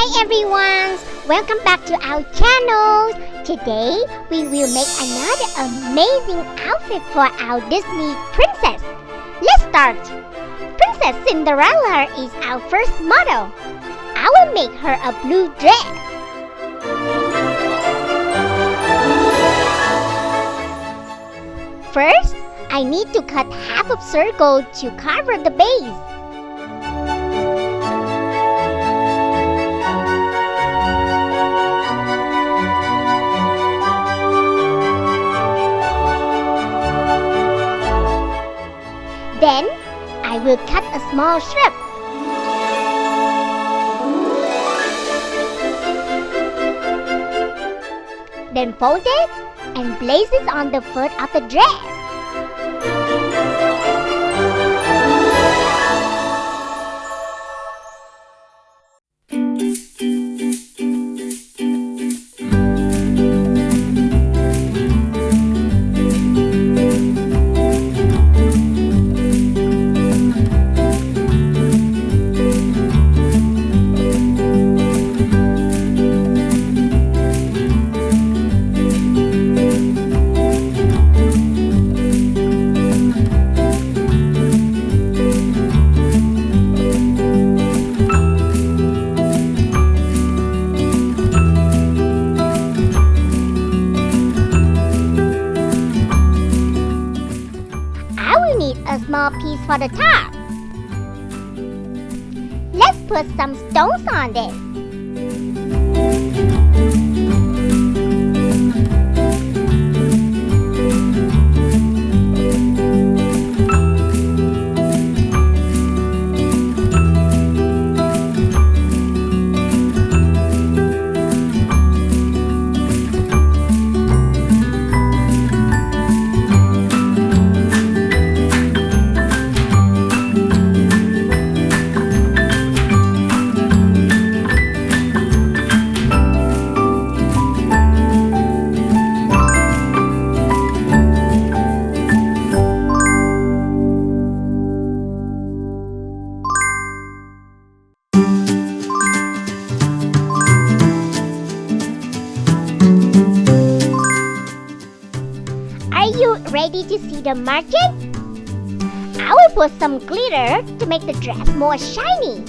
Hi everyone! Welcome back to our channel! Today, we will make another amazing outfit for our Disney princess. Let's start! Princess Cinderella is our first model. I will make her a blue dress. First, I need to cut half of circle to cover the base. Then, I will cut a small strip. Then fold it and place it on the foot of the dress. A small piece for the top. Let's put some stones on this. Are you ready to see the margin? I will put some glitter to make the dress more shiny.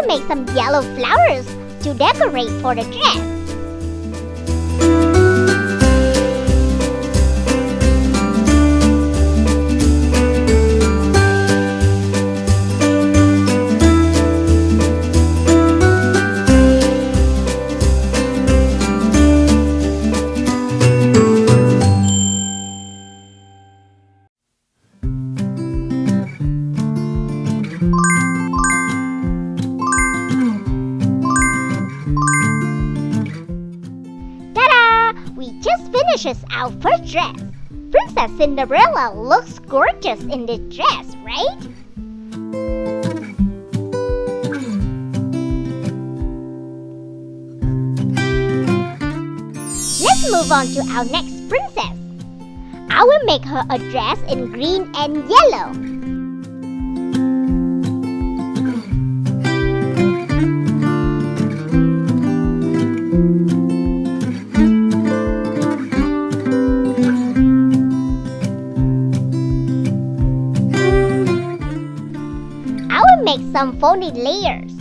Make some yellow flowers to decorate for the dress. finishes our first dress. Princess Cinderella looks gorgeous in this dress, right? Let's move on to our next princess. I will make her a dress in green and yellow. I will make some folded layers.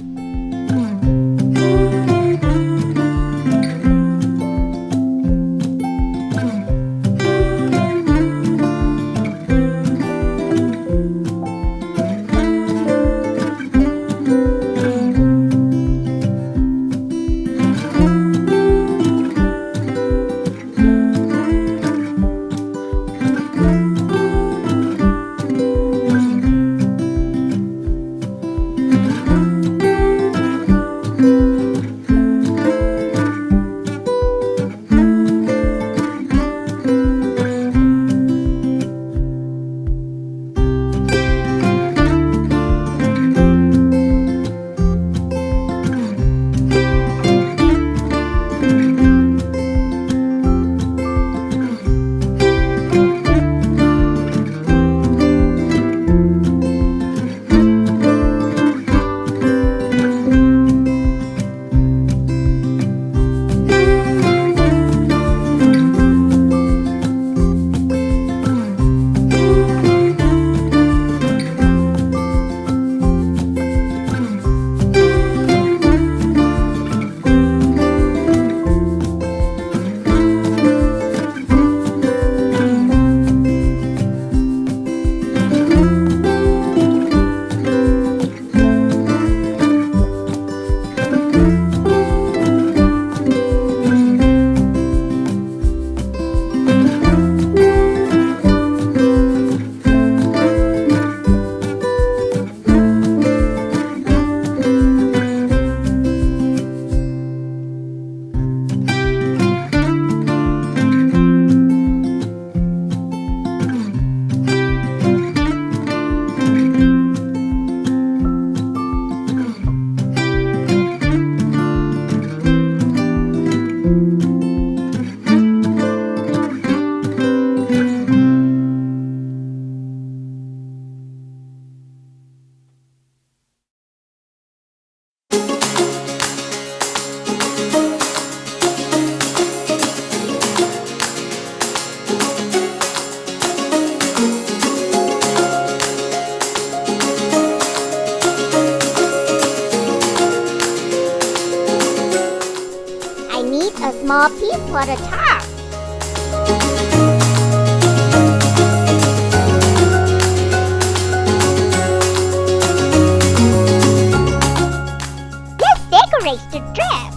A small piece for the top. Let's decorate the dress.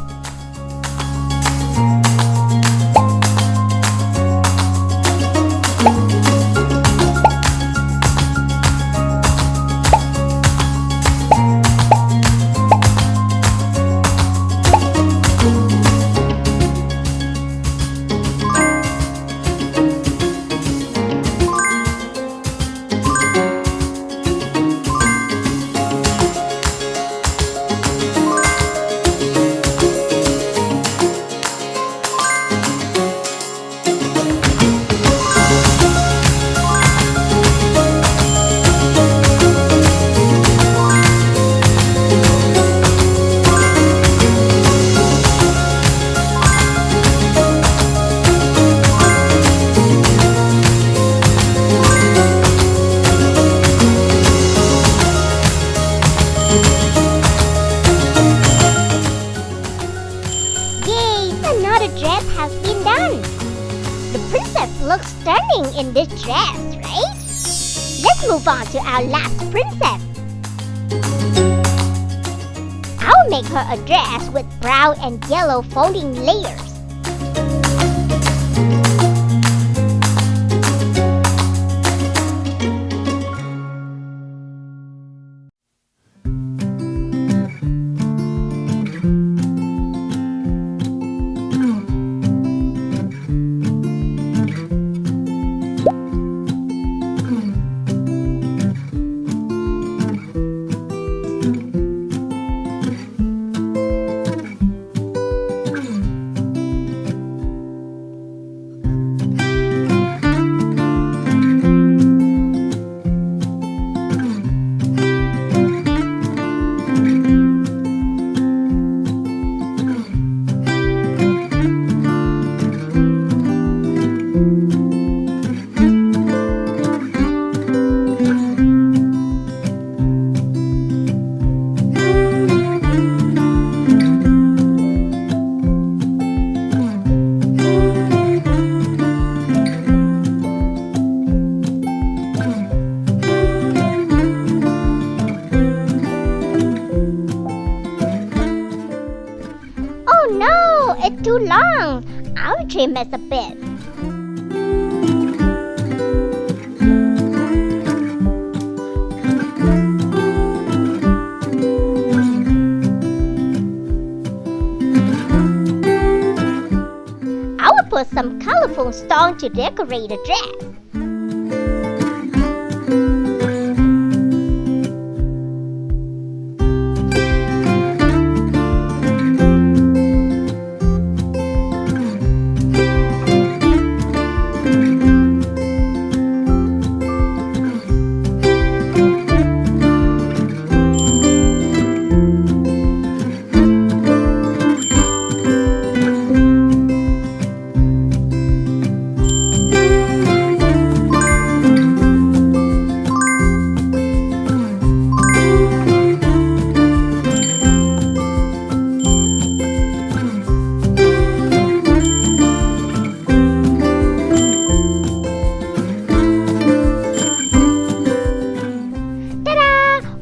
Another dress has been done. The princess looks stunning in this dress, right? Let's move on to our last princess. I'll make her a dress with brown and yellow folding layers. trim it a bit. I will put some colorful stones to decorate the dress.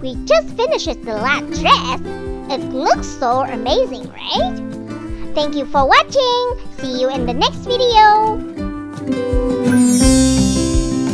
We just finished the last dress. It looks so amazing, right? Thank you for watching. See you in the next video.